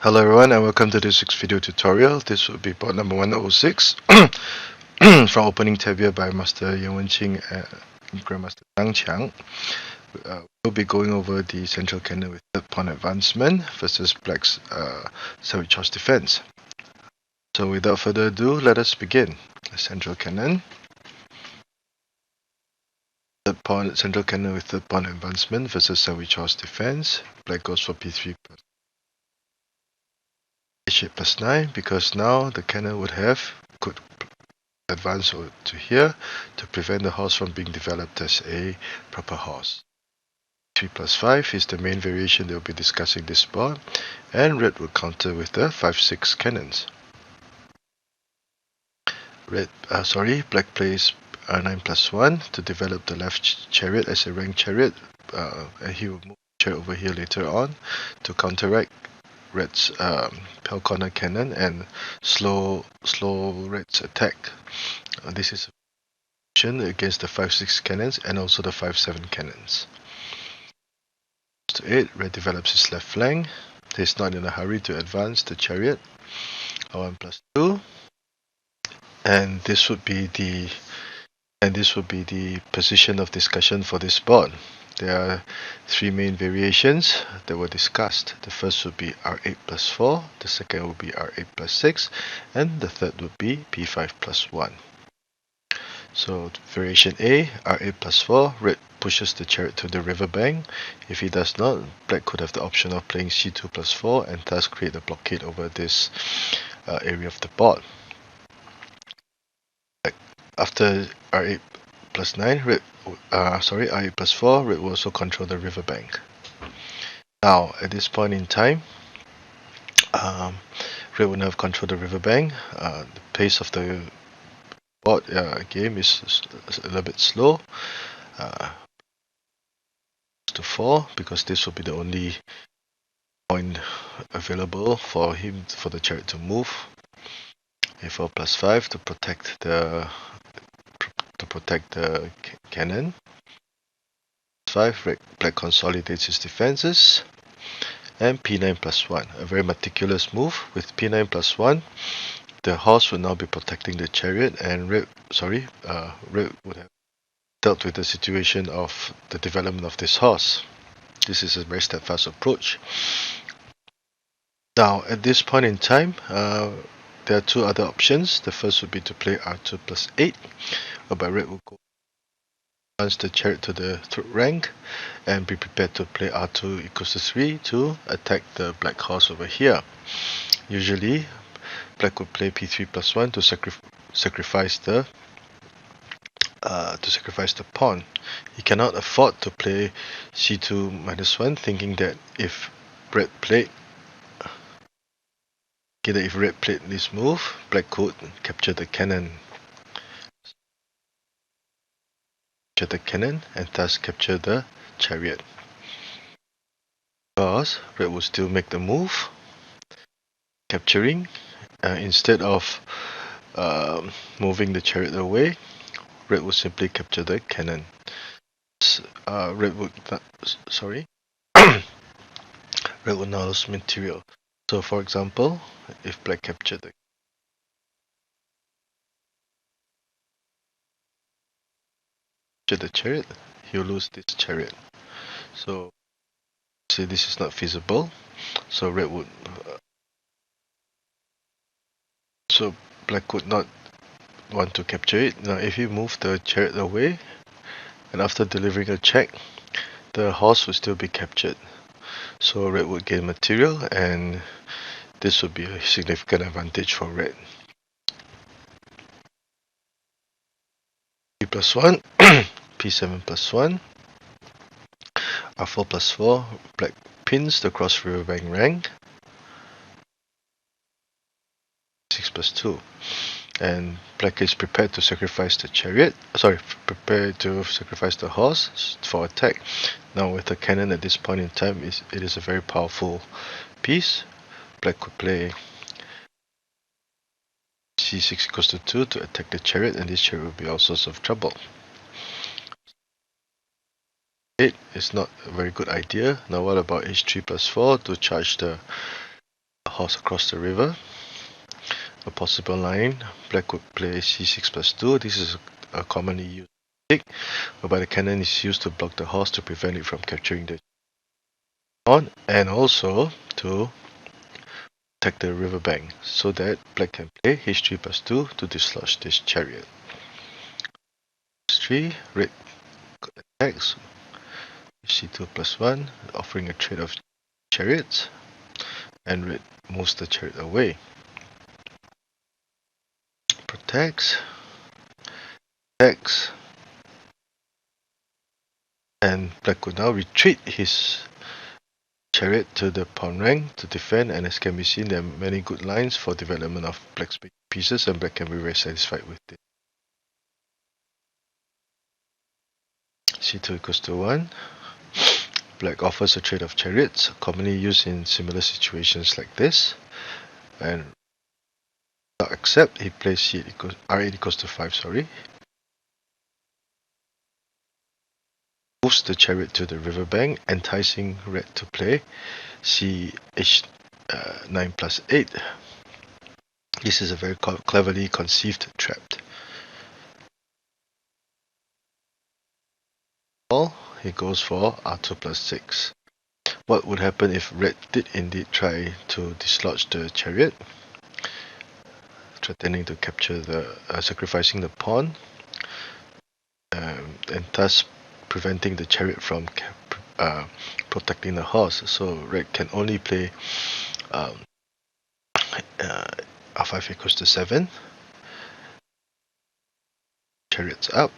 Hello everyone and welcome to this week's video tutorial. This will be part number 106 from opening Tabia by Master Wenqing and Grandmaster Zhang. We'll be going over the central cannon with third pawn advancement versus black's sandwich charge defense. So without further ado, let us begin. Central cannon. Central cannon with third pawn advancement versus sandwich charge defense. Black goes for p3 plus h8 plus 9 because now the cannon could advance to here to prevent the horse from being developed as a proper horse. 3 plus 5 is the main variation they will be discussing this board, and red will counter with the 5-6 cannons. Black plays R9 plus 1 to develop the left chariot as a ranked chariot, and he will move the chariot over here later on to counteract red's pale corner cannon and slow red's attack. This is against the 5-6 cannons and also the 5-7 cannons. To 8, red develops his left flank. He's not in a hurry to advance the chariot. R1 plus 2, and this would be the position of discussion for this board. There are three main variations that were discussed. The first would be R8 plus 4, the second would be R8 plus 6, and the third would be P5 plus 1. So variation A, R8 plus 4, red pushes the chariot to the riverbank. If he does not, black could have the option of playing C2 plus 4 and thus create a blockade over this area of the board. After R8 plus 9, R8 plus 4, red will also control the riverbank. Now, at this point in time, red will now have control the riverbank. The pace of the board game is a little bit slow. To 4 because this will be the only point available for the chariot to move. A4 plus 5 to protect the cannon. 5, black consolidates his defenses, and P9 plus 1, a very meticulous move. With P9 plus 1, the horse will now be protecting the chariot, and red would have dealt with the situation of the development of this horse. This is a very steadfast approach. Now, at this point in time, there are two other options. The first would be to play R2 plus 8, whereby red will go advance the chariot to the third rank and be prepared to play R2 equals to 3 to attack the black horse over here. Usually, black would play P3 plus 1 to sacrifice the pawn. He cannot afford to play C2 minus 1, thinking that if red played this move, black could capture the cannon. And thus capture the chariot. Because red will still make the move, capturing, instead of moving the chariot away, red will simply capture the cannon. Red would now lose material. So for example, if black captured the chariot, he'll lose this chariot. So see, this is not feasible. So black would not want to capture it. Now if you move the chariot away, and after delivering a check, the horse will still be captured. So red would gain material, and this would be a significant advantage for red. P plus 1, P7 plus 1, R4 plus 4, black pins the cross riverbank rank. 6 plus 2, and black is prepared to sacrifice the horse for attack. Now with the cannon at this point in time, it is a very powerful piece. Black could play C6 equals to 2 to attack the chariot, and this chariot will be all sorts of trouble. 8 is not a very good idea. Now what about H3 plus 4 to charge the horse across the river. A possible line, black would play c6+2. This is a commonly used tactic, whereby the cannon is used to block the horse to prevent it from capturing the pawn, and also to protect the riverbank, so that black can play h3+2 to dislodge this chariot. h3, red attacks, c2+1, offering a trade of chariots, and red moves the chariot away. Protects, attacks, and black could now retreat his chariot to the pawn rank to defend, and as can be seen, there are many good lines for development of black's pieces, and black can be very satisfied with it. c2 equals to 1. Black offers a trade of chariots, commonly used in similar situations like this, and without accept, he plays r8 equals to 5, moves the chariot to the riverbank, enticing red to play ch9+8. This is a very cleverly conceived trap. He goes for R2+6. What would happen if red did indeed try to dislodge the chariot, threatening to capture the sacrificing the pawn, and thus preventing the chariot from protecting the horse? So red can only play r5 equals to 7, chariots up,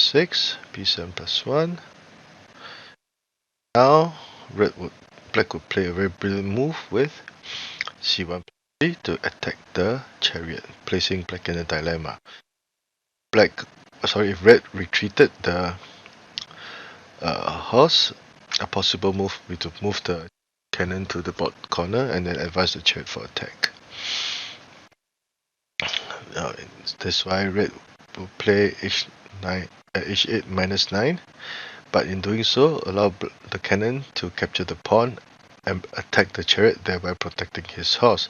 6, b7+1. Now black would play a very brilliant move with c1+3 to attack the chariot, placing black in a dilemma. If red retreated the horse, a possible move would be to move the cannon to the bottom corner and then advance the chariot for attack. Now, that's why red will play h8 minus 9, but in doing so, allow the cannon to capture the pawn and attack the chariot, thereby protecting his horse.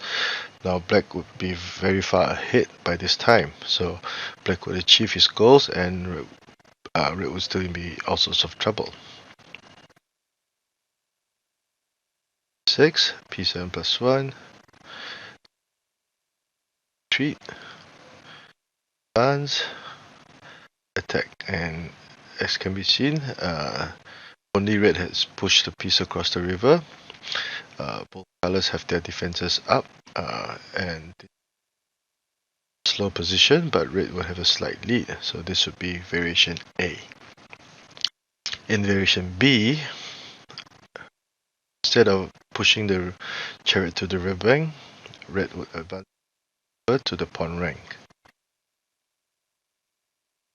Now black would be very far ahead by this time, so black would achieve his goals, and red would still be all sorts of trouble. 6, p7+1, retreat, advance, attack, and as can be seen, only red has pushed the piece across the river. Both colors have their defenses up, and slow position, but red will have a slight lead, so this would be variation A. In variation B, instead of pushing the chariot to the riverbank, red would advance to the pawn rank.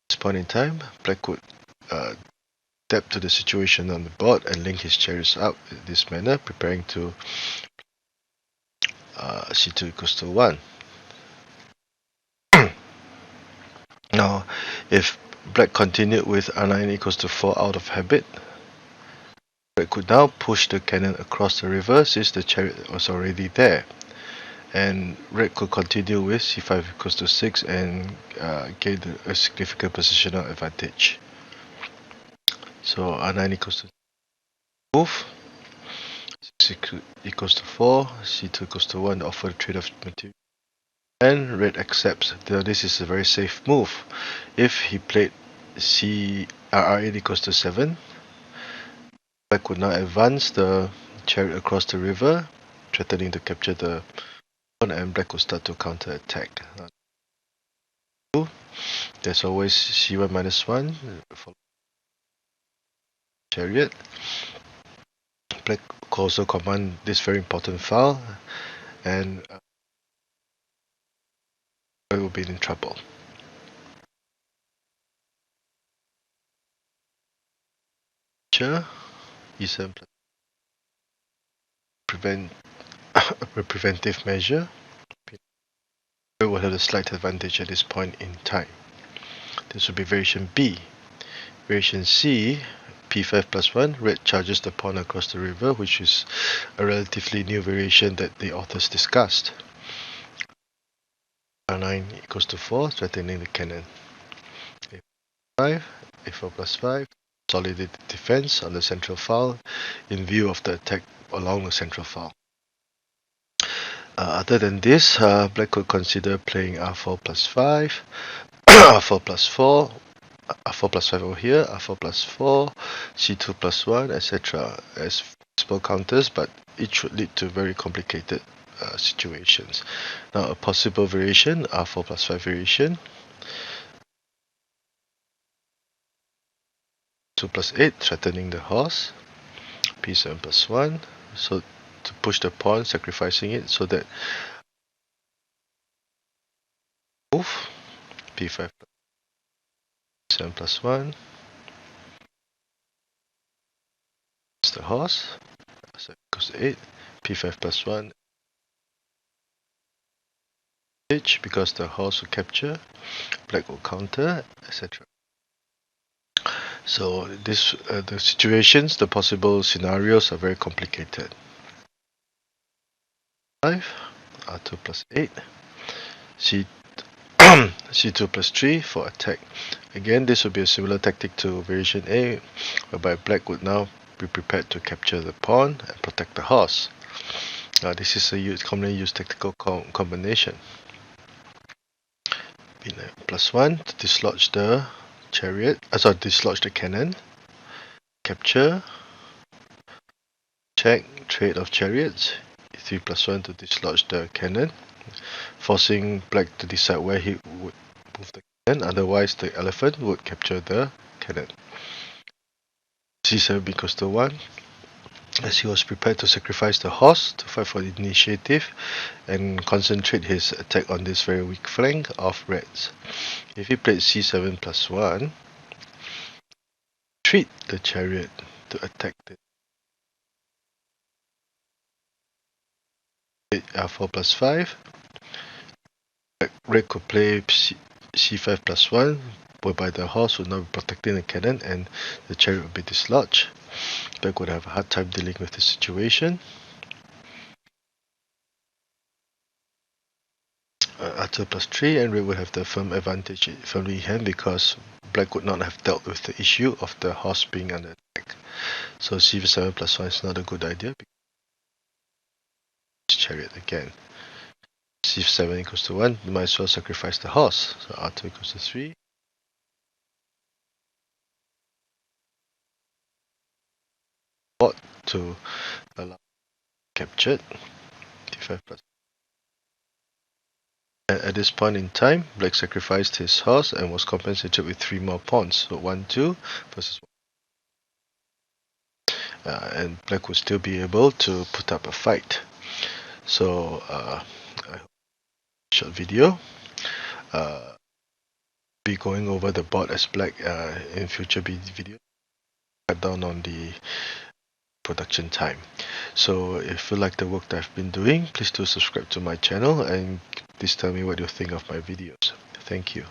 At this point in time, black would adapt to the situation on the board and link his chariots up in this manner, preparing to c2 equals to 1. Now, if black continued with r9 equals to 4 out of habit, red could now push the cannon across the river since the chariot was already there, and red could continue with c5 equals to 6 and gain a significant positional advantage. So r9 equals to move, 6 equals to 4, c2 equals to 1 to offer the trade of material, and red accepts. Now this is a very safe move. If he played r8 equals to 7, black could now advance the chariot across the river, threatening to capture the pawn, and black could start to counter attack. There's always c1 minus 1 for chariot. Black could also command this very important file, and I will be in trouble. E7 a preventive measure. We will have a slight advantage at this point in time. This will be variation B. Variation C, p5 plus 1, red charges the pawn across the river, which is a relatively new variation that the authors discussed. r9 equals to 4, threatening the cannon. a5, a4 plus 5, consolidate the defense on the central file in view of the attack along the central file. Other than this, black could consider playing r4 plus 5, r4 plus 4, r4 plus 5 over here, r4 plus 4, c2 plus 1, etc. as possible counters, but it should lead to very complicated situations. Now, a possible variation, r4 plus 5 variation, 2 plus 8, threatening the horse, p7 plus 1, so to push the pawn, sacrificing it so that move, p5 plus 7 plus 1, the horse, so equals to 8, p5 plus 1, h, because the horse will capture, black will counter, etc. So this the situations, the possible scenarios are very complicated. 5, r2 plus 8, c2 plus 3 for attack. Again, this would be a similar tactic to variation A, whereby black would now be prepared to capture the pawn and protect the horse. This is a commonly used tactical combination. Plus 1 to dislodge the chariot, dislodge the cannon, capture, check, trade of chariots, 3 plus 1 to dislodge the cannon, forcing black to decide where he would move the cannon, otherwise the elephant would capture the cannon. c7 equals to 1, as he was prepared to sacrifice the horse to fight for the initiative and concentrate his attack on this very weak flank of reds. If he played c7 plus 1, treat the chariot to attack the r4 plus 5, red could play c5 plus 1, whereby the horse would now be protecting the cannon and the chariot would be dislodged. Black would have a hard time dealing with the situation. R2 plus 3, and red would have the firm advantage firmly in hand because black would not have dealt with the issue of the horse being under attack. So c7 plus 1 is not a good idea. Chariot again. c7 equals to 1, you might as well sacrifice the horse. So r2 equals to 3. To allow captured, d5 plus. And at this point in time, black sacrificed his horse and was compensated with 3 more pawns. So 1, 2 versus 1. And black would still be able to put up a fight. So I hope short video. Be going over the board as black in future videos. Cut down on the production time. So if you like the work that I've been doing, please do subscribe to my channel and please tell me what you think of my videos. Thank you.